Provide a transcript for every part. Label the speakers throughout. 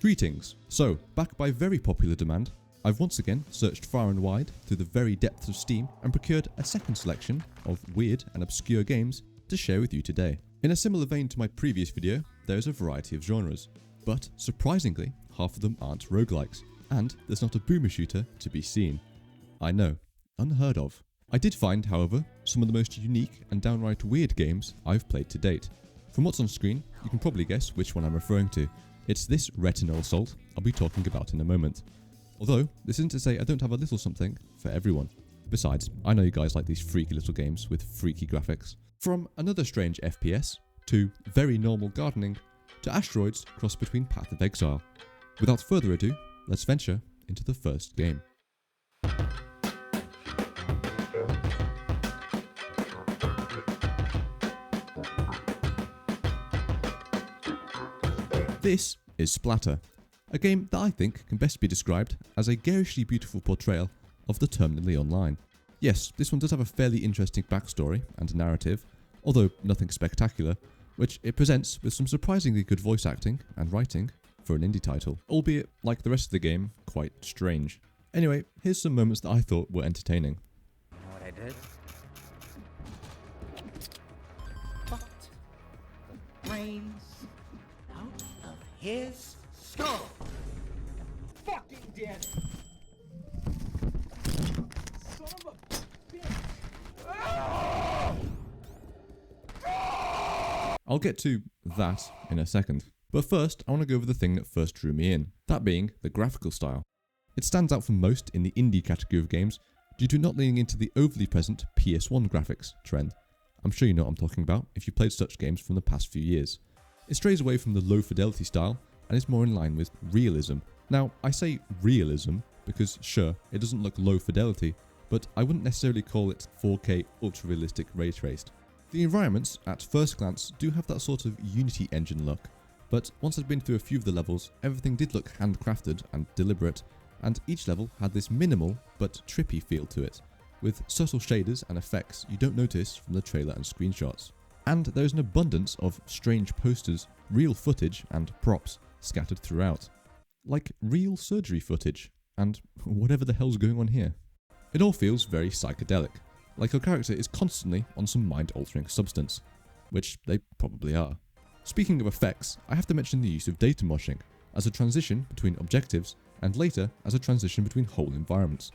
Speaker 1: Greetings! So, back by very popular demand, I've once again searched far and wide through the very depths of Steam and procured a second selection of weird and obscure games to share with you today. In a similar vein to my previous video, there is a variety of genres, but surprisingly, half of them aren't roguelikes, and there's not a boomer shooter to be seen. I know, unheard of. I did find, however, some of the most unique and downright weird games I've played to date. From what's on screen, you can probably guess which one I'm referring to. It's this retinal assault I'll be talking about in a moment. Although, this isn't to say I don't have a little something for everyone. Besides, I know you guys like these freaky little games with freaky graphics. From another strange FPS, to very normal gardening, to asteroids crossed between Path of Exile. Without further ado, let's venture into the first game. This is Splatter, a game that I think can best be described as a garishly beautiful portrayal of the terminally online. Yes, this one does have a fairly interesting backstory and narrative, although nothing spectacular, which it presents with some surprisingly good voice acting and writing for an indie title, albeit, like the rest of the game, quite strange. Anyway, here's some moments that I thought were entertaining.
Speaker 2: You know what I did? Fucked the brains out of his skull.
Speaker 3: Fucking did it! Son of a bitch!
Speaker 1: I'll get to that in a second, but first I want to go over the thing that first drew me in, that being the graphical style. It stands out from most in the indie category of games due to not leaning into the overly present PS1 graphics trend. I'm sure you know what I'm talking about if you played such games from the past few years. It strays away from the low fidelity style and is more in line with realism. Now, I say realism because sure, it doesn't look low fidelity, but I wouldn't necessarily call it 4K ultra realistic ray traced. The environments, at first glance, do have that sort of Unity engine look, but once I'd been through a few of the levels, everything did look handcrafted and deliberate, and each level had this minimal but trippy feel to it, with subtle shaders and effects you don't notice from the trailer and screenshots. And there's an abundance of strange posters, real footage and props scattered throughout. Like real surgery footage, and whatever the hell's going on here. It all feels very psychedelic, like your character is constantly on some mind-altering substance, which they probably are. Speaking of effects, I have to mention the use of data moshing, as a transition between objectives and later as a transition between whole environments.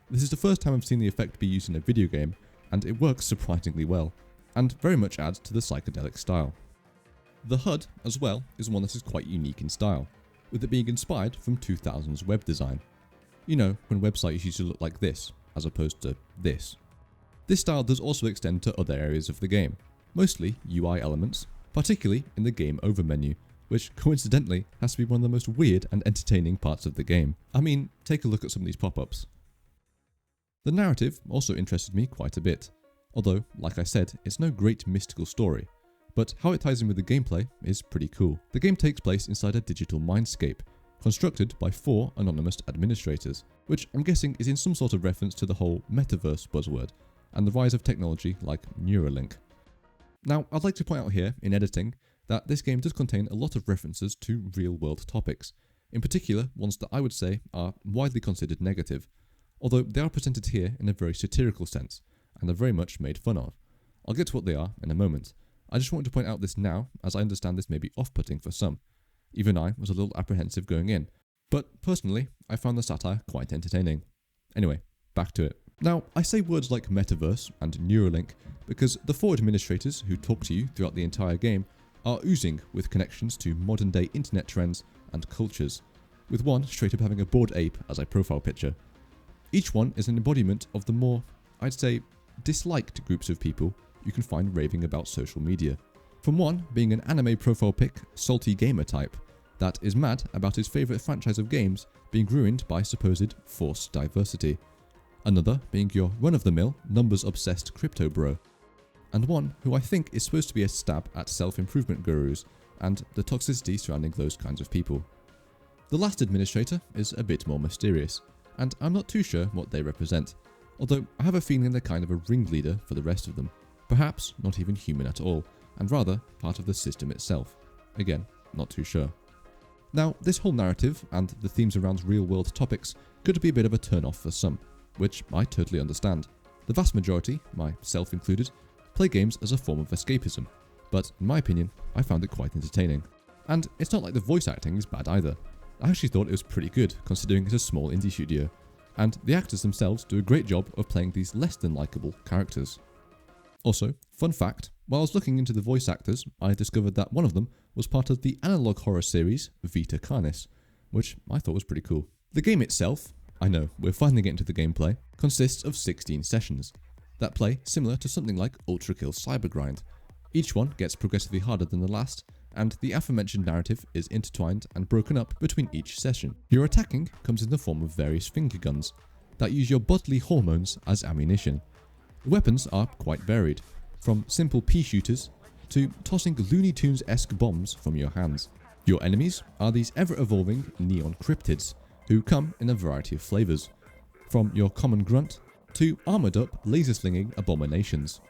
Speaker 1: This is the first time I've seen the effect be used in a video game, and it works surprisingly well, and very much adds to the psychedelic style. The HUD, as well, is one that is quite unique in style, with it being inspired from 2000s web design. You know, when websites used to look like this, as opposed to this. This style does also extend to other areas of the game, mostly UI elements, particularly in the game over menu, which coincidentally has to be one of the most weird and entertaining parts of the game. I mean, take a look at some of these pop-ups. The narrative also interested me quite a bit, although, like I said, it's no great mystical story, but how it ties in with the gameplay is pretty cool. The game takes place inside a digital mindscape, constructed by 4 anonymous administrators, which I'm guessing is in some sort of reference to the whole metaverse buzzword, and the rise of technology like Neuralink. Now, I'd like to point out here, in editing, that this game does contain a lot of references to real-world topics, in particular ones that I would say are widely considered negative, although they are presented here in a very satirical sense, and are very much made fun of. I'll get to what they are in a moment. I just wanted to point out this now, as I understand this may be off-putting for some. Even I was a little apprehensive going in, but personally, I found the satire quite entertaining. Anyway, back to it. Now, I say words like metaverse and Neuralink because the 4 administrators who talk to you throughout the entire game are oozing with connections to modern day internet trends and cultures, with one straight up having a bored ape as a profile picture. Each one is an embodiment of the more, I'd say, disliked groups of people you can find raving about social media. From one being an anime profile pic, salty gamer type, that is mad about his favourite franchise of games being ruined by supposed forced diversity. Another being your run-of-the-mill, numbers-obsessed crypto bro. And one who I think is supposed to be a stab at self-improvement gurus and the toxicity surrounding those kinds of people. The last administrator is a bit more mysterious, and I'm not too sure what they represent, although I have a feeling they're kind of a ringleader for the rest of them, perhaps not even human at all, and rather part of the system itself. Again, not too sure. Now, this whole narrative and the themes around real-world topics could be a bit of a turn-off for some, which I totally understand. The vast majority, myself included, play games as a form of escapism, but in my opinion, I found it quite entertaining. And it's not like the voice acting is bad either. I actually thought it was pretty good, considering it's a small indie studio, and the actors themselves do a great job of playing these less than likable characters. Also, fun fact, while I was looking into the voice actors, I discovered that one of them was part of the analog horror series Vita Canis, which I thought was pretty cool. The game itself, I know, we're finally getting to the gameplay, consists of 16 sessions that play similar to something like Ultra Kill Cybergrind. Each one gets progressively harder than the last, and the aforementioned narrative is intertwined and broken up between each session. Your attacking comes in the form of various finger guns that use your bodily hormones as ammunition. The weapons are quite varied, from simple pea shooters to tossing Looney Tunes-esque bombs from your hands. Your enemies are these ever-evolving neon cryptids, who come in a variety of flavours, from your common grunt to armoured-up laser-slinging abominations.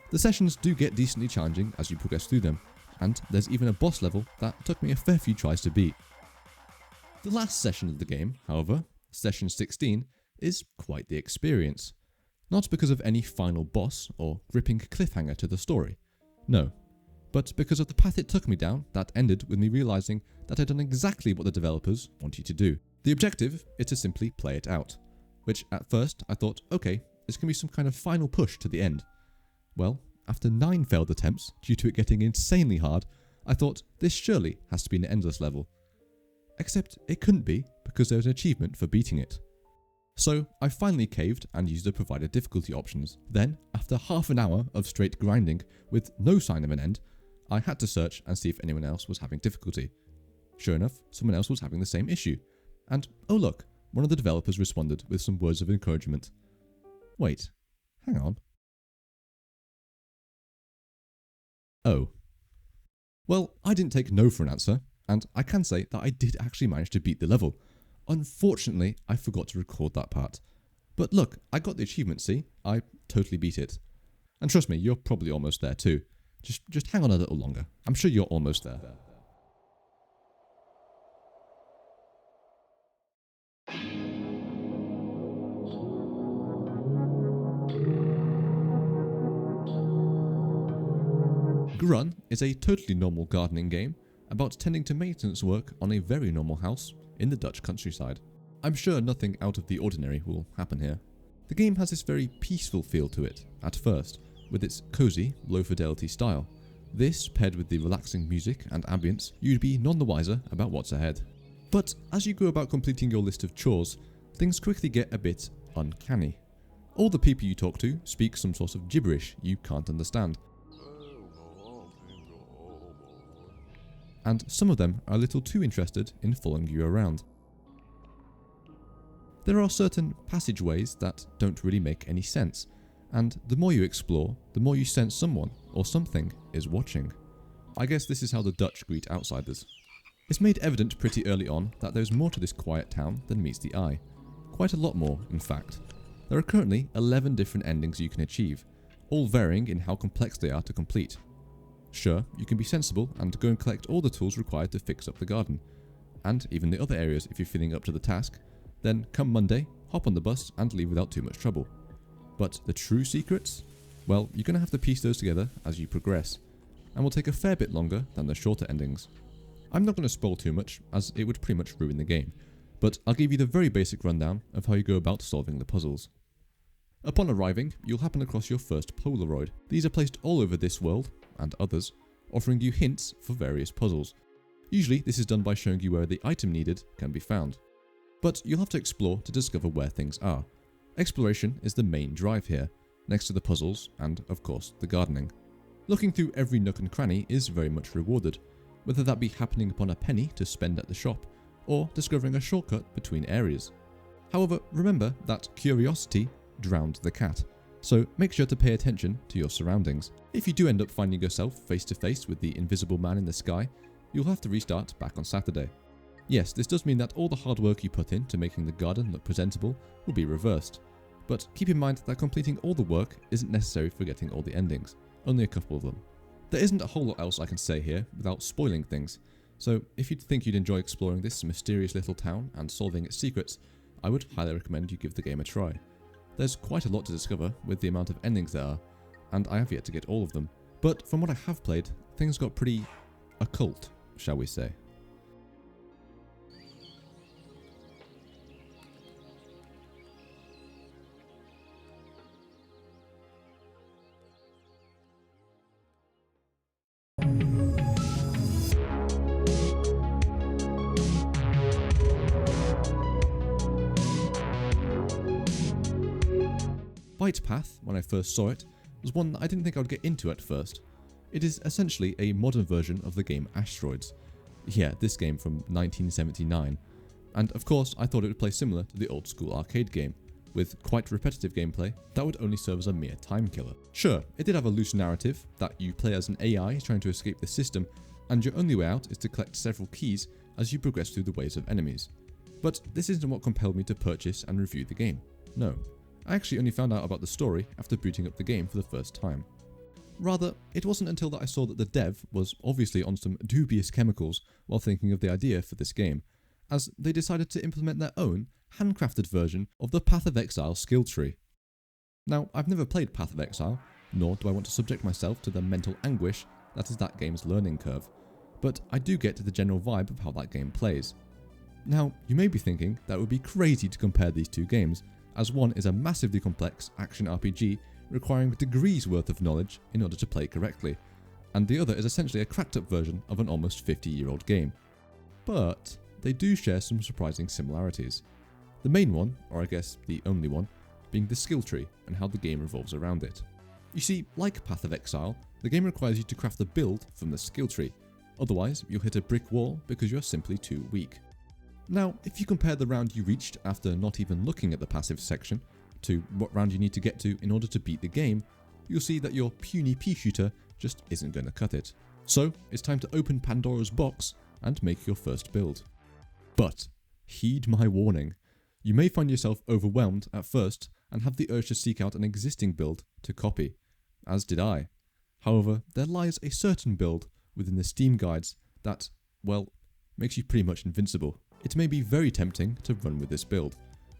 Speaker 1: The sessions do get decently challenging as you progress through them, and there's even a boss level that took me a fair few tries to beat. The last session of the game, however, session 16, is quite the experience. Not because of any final boss or gripping cliffhanger to the story, no, but because of the path it took me down that ended with me realising that I'd done exactly what the developers want you to do. The objective is to simply play it out, which at first I thought, okay, this can be some kind of final push to the end. Well, after 9 failed attempts due to it getting insanely hard, I thought this surely has to be an endless level. Except it couldn't be because there was an achievement for beating it. So I finally caved and used the provided difficulty options. Then, after half an hour of straight grinding with no sign of an end, I had to search and see if anyone else was having difficulty. Sure enough, someone else was having the same issue. And oh look, one of the developers responded with some words of encouragement. Wait, hang on. Oh. Well, I didn't take no for an answer, and I can say that I did actually manage to beat the level. Unfortunately, I forgot to record that part. But look, I got the achievement, see? I totally beat it. And trust me, you're probably almost there too. Just hang on a little longer. I'm sure you're almost there. Grunn is a totally normal gardening game about tending to maintenance work on a very normal house in the Dutch countryside. I'm sure nothing out of the ordinary will happen here. The game has this very peaceful feel to it at first, with its cozy, low-fidelity style. This, paired with the relaxing music and ambience, you'd be none the wiser about what's ahead. But as you go about completing your list of chores, things quickly get a bit uncanny. All the people you talk to speak some sort of gibberish you can't understand. And some of them are a little too interested in following you around. There are certain passageways that don't really make any sense, and the more you explore, the more you sense someone or something is watching. I guess this is how the Dutch greet outsiders. It's made evident pretty early on that there's more to this quiet town than meets the eye. Quite a lot more, in fact. There are currently 11 different endings you can achieve, all varying in how complex they are to complete. Sure, you can be sensible and go and collect all the tools required to fix up the garden, and even the other areas if you're feeling up to the task, then come Monday, hop on the bus and leave without too much trouble. But the true secrets? Well, you're going to have to piece those together as you progress, and will take a fair bit longer than the shorter endings. I'm not going to spoil too much, as it would pretty much ruin the game, but I'll give you the very basic rundown of how you go about solving the puzzles. Upon arriving, you'll happen across your first Polaroid. These are placed all over this world, and others, offering you hints for various puzzles. Usually this is done by showing you where the item needed can be found. But you'll have to explore to discover where things are. Exploration is the main drive here, next to the puzzles and, of course, the gardening. Looking through every nook and cranny is very much rewarded, whether that be happening upon a penny to spend at the shop, or discovering a shortcut between areas. However, remember that curiosity drowned the cat, so make sure to pay attention to your surroundings. If you do end up finding yourself face to face with the invisible man in the sky, you'll have to restart back on Saturday. Yes, this does mean that all the hard work you put into making the garden look presentable will be reversed, but keep in mind that completing all the work isn't necessary for getting all the endings, only a couple of them. There isn't a whole lot else I can say here without spoiling things, So if you think you'd enjoy exploring this mysterious little town and solving its secrets, I would highly recommend you give the game a try. There's quite a lot to discover with the amount of endings there are, and I have yet to get all of them. But from what I have played, things got pretty occult, shall we say. Bytepath, when I first saw it, was one that I didn't think I would get into at first. It is essentially a modern version of the game Asteroids. Yeah, this game from 1979. And of course, I thought it would play similar to the old school arcade game, with quite repetitive gameplay that would only serve as a mere time killer. Sure, it did have a loose narrative that you play as an AI trying to escape the system, and your only way out is to collect several keys as you progress through the waves of enemies. But this isn't what compelled me to purchase and review the game. No. I actually only found out about the story after booting up the game for the first time. Rather, it wasn't until that I saw that the dev was obviously on some dubious chemicals while thinking of the idea for this game, as they decided to implement their own handcrafted version of the Path of Exile skill tree. Now, I've never played Path of Exile, nor do I want to subject myself to the mental anguish that is that game's learning curve, but I do get the general vibe of how that game plays. Now, you may be thinking that it would be crazy to compare these two games, as one is a massively complex action RPG requiring degrees worth of knowledge in order to play correctly, and the other is essentially a cracked up version of an almost 50-year-old game. But they do share some surprising similarities. The main one, or I guess the only one, being the skill tree and how the game revolves around it. You see, like Path of Exile, the game requires you to craft the build from the skill tree, otherwise you'll hit a brick wall because you're simply too weak. Now, if you compare the round you reached after not even looking at the passive section to what round you need to get to in order to beat the game, you'll see that your puny pea shooter just isn't going to cut it. So, it's time to open Pandora's box and make your first build. But, heed my warning. You may find yourself overwhelmed at first and have the urge to seek out an existing build to copy, as did I. However, there lies a certain build within the Steam guides that, well, makes you pretty much invincible. It may be very tempting to run with this build,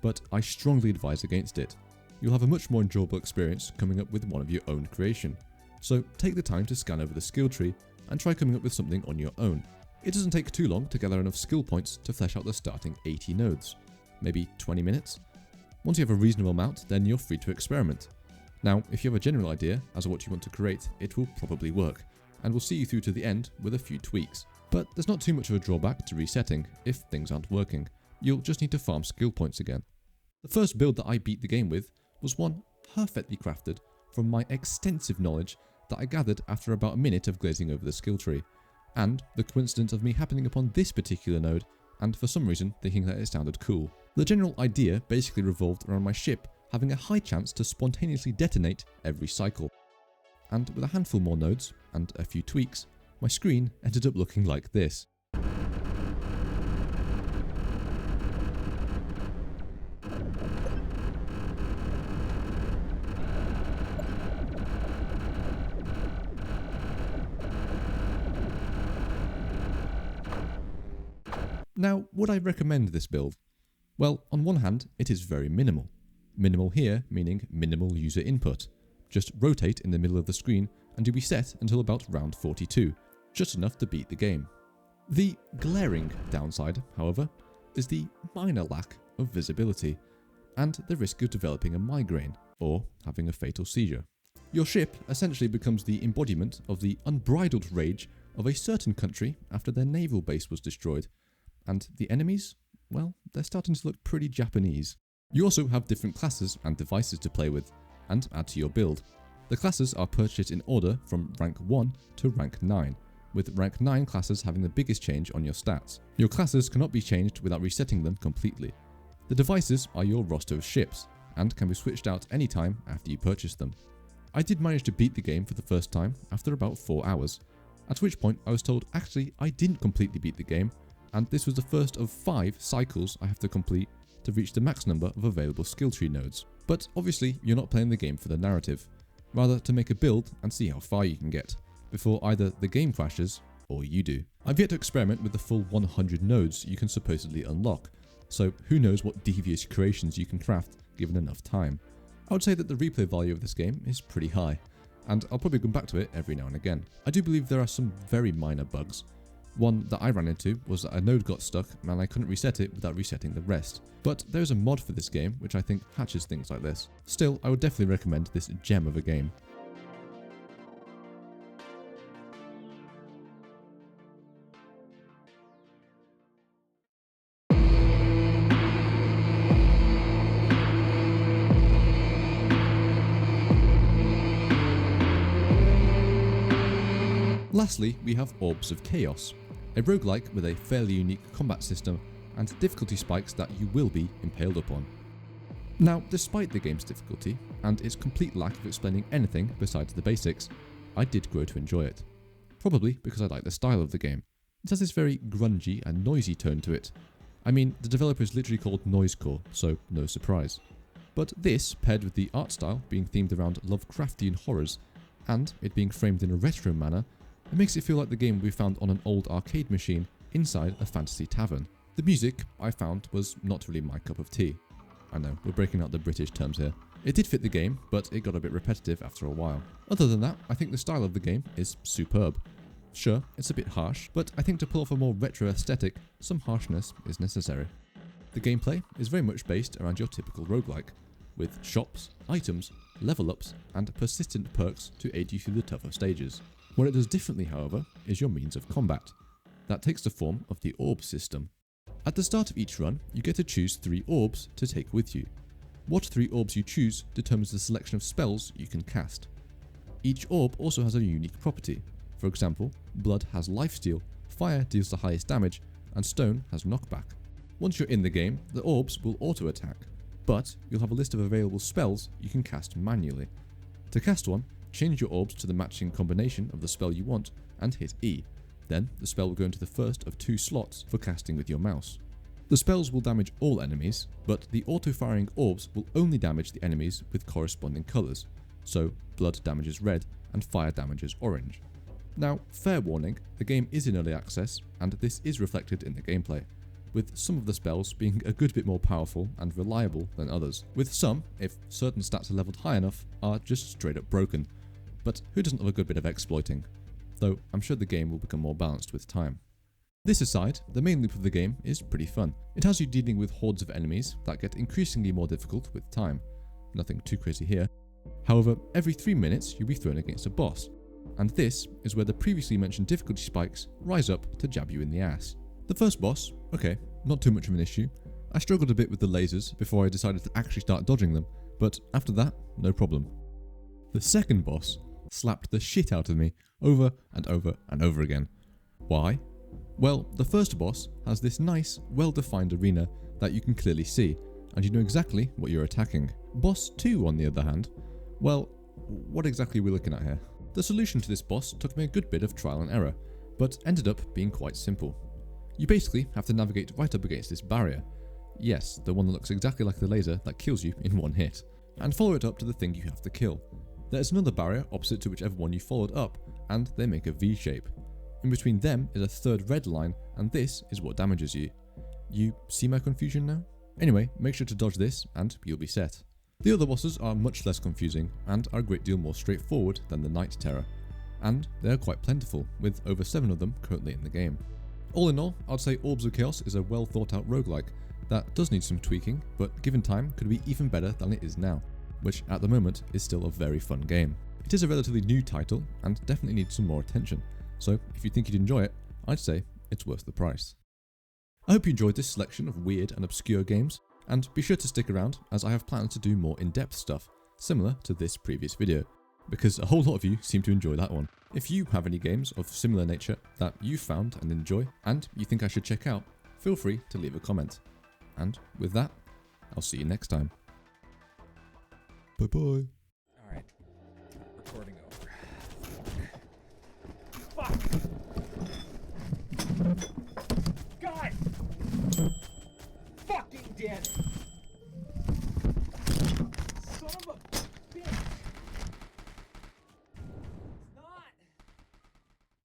Speaker 1: but I strongly advise against it. You'll have a much more enjoyable experience coming up with one of your own creation. So take the time to scan over the skill tree and try coming up with something on your own. It doesn't take too long to gather enough skill points to flesh out the starting 80 nodes. Maybe 20 minutes? Once you have a reasonable amount, then you're free to experiment. Now, if you have a general idea as to what you want to create, it will probably work, and will see you through to the end with a few tweaks. But there's not too much of a drawback to resetting if things aren't working. You'll just need to farm skill points again. The first build that I beat the game with was one perfectly crafted from my extensive knowledge that I gathered after about a minute of glazing over the skill tree, and the coincidence of me happening upon this particular node and for some reason thinking that it sounded cool. The general idea basically revolved around my ship having a high chance to spontaneously detonate every cycle. And with a handful more nodes and a few tweaks, my screen ended up looking like this. Now, would I recommend this build? Well, on one hand, it is very minimal. Minimal here meaning minimal user input. Just rotate in the middle of the screen and you'll be set until about round 42, just enough to beat the game. The glaring downside, however, is the minor lack of visibility and the risk of developing a migraine or having a fatal seizure. Your ship essentially becomes the embodiment of the unbridled rage of a certain country after their naval base was destroyed, and the enemies, well, they're starting to look pretty Japanese. You also have different classes and devices to play with and add to your build. The classes are purchased in order from rank 1 to rank 9, with rank 9 classes having the biggest change on your stats. Your classes cannot be changed without resetting them completely. The devices are your roster of ships, and can be switched out anytime after you purchase them. I did manage to beat the game for the first time after about 4 hours, at which point I was told actually I didn't completely beat the game, and this was the first of 5 cycles I have to complete to reach the max number of available skill tree nodes. But obviously you're not playing the game for the narrative, rather to make a build and see how far you can get, before either the game crashes or you do. I've yet to experiment with the full 100 nodes you can supposedly unlock, so who knows what devious creations you can craft given enough time. I would say that the replay value of this game is pretty high, and I'll probably come back to it every now and again. I do believe there are some very minor bugs. One that I ran into was that a node got stuck and I couldn't reset it without resetting the rest. But there's a mod for this game which I think patches things like this. Still, I would definitely recommend this gem of a game. Lastly, we have Orbs of Chaos, a roguelike with a fairly unique combat system and difficulty spikes that you will be impaled upon. Now, despite the game's difficulty and its complete lack of explaining anything besides the basics, I did grow to enjoy it. Probably because I like the style of the game. It has this very grungy and noisy tone to it. I mean, the developer is literally called Noisecore, so no surprise. But this, paired with the art style being themed around Lovecraftian horrors, and it being framed in a retro manner, it makes it feel like the game would be found on an old arcade machine inside a fantasy tavern. The music, I found, was not really my cup of tea. I know, we're breaking out the British terms here. It did fit the game, but it got a bit repetitive after a while. Other than that, I think the style of the game is superb. Sure, it's a bit harsh, but I think to pull off a more retro aesthetic, some harshness is necessary. The gameplay is very much based around your typical roguelike, with shops, items, level ups, and persistent perks to aid you through the tougher stages. What it does differently, however, is your means of combat. That takes the form of the orb system. At the start of each run, you get to choose 3 orbs to take with you. What 3 orbs you choose determines the selection of spells you can cast. Each orb also has a unique property. For example, blood has lifesteal, fire deals the highest damage, and stone has knockback. Once you're in the game, the orbs will auto-attack, but you'll have a list of available spells you can cast manually. To cast one, change your orbs to the matching combination of the spell you want and hit E. Then the spell will go into the first of 2 slots for casting with your mouse. The spells will damage all enemies, but the auto-firing orbs will only damage the enemies with corresponding colours, so blood damages red and fire damages orange. Now, fair warning, the game is in early access and this is reflected in the gameplay, with some of the spells being a good bit more powerful and reliable than others, with some, if certain stats are leveled high enough, are just straight up broken. But who doesn't love a good bit of exploiting? Though I'm sure the game will become more balanced with time. This aside, the main loop of the game is pretty fun. It has you dealing with hordes of enemies that get increasingly more difficult with time. Nothing too crazy here. However, every 3 minutes you'll be thrown against a boss, and this is where the previously mentioned difficulty spikes rise up to jab you in the ass. The first boss, okay, not too much of an issue. I struggled a bit with the lasers before I decided to actually start dodging them, but after that, no problem. The second boss slapped the shit out of me over and over and over again. Why? Well, the first boss has this nice, well-defined arena that you can clearly see, and you know exactly what you're attacking. Boss 2, on the other hand, well, what exactly are we looking at here? The solution to this boss took me a good bit of trial and error, but ended up being quite simple. You basically have to navigate right up against this barrier. Yes, the one that looks exactly like the laser that kills you in one hit, and follow it up to the thing you have to kill. There's another barrier opposite to whichever one you followed up, and they make a V shape. In between them is a third red line, and this is what damages you. You see my confusion now? Anyway, make sure to dodge this, and you'll be set. The other bosses are much less confusing, and are a great deal more straightforward than the Night Terror. And they are quite plentiful, with over 7 of them currently in the game. All in all, I'd say Orbs of Chaos is a well thought out roguelike that does need some tweaking, but given time could be even better than it is now, which at the moment is still a very fun game. It is a relatively new title and definitely needs some more attention, so if you think you'd enjoy it, I'd say it's worth the price. I hope you enjoyed this selection of weird and obscure games, and be sure to stick around as I have plans to do more in-depth stuff, similar to this previous video, because a whole lot of you seem to enjoy that one. If you have any games of similar nature that you found and enjoy, and you think I should check out, feel free to leave a comment. And with that, I'll see you next time. Bye-bye.
Speaker 3: Alright. Recording over. Fuck!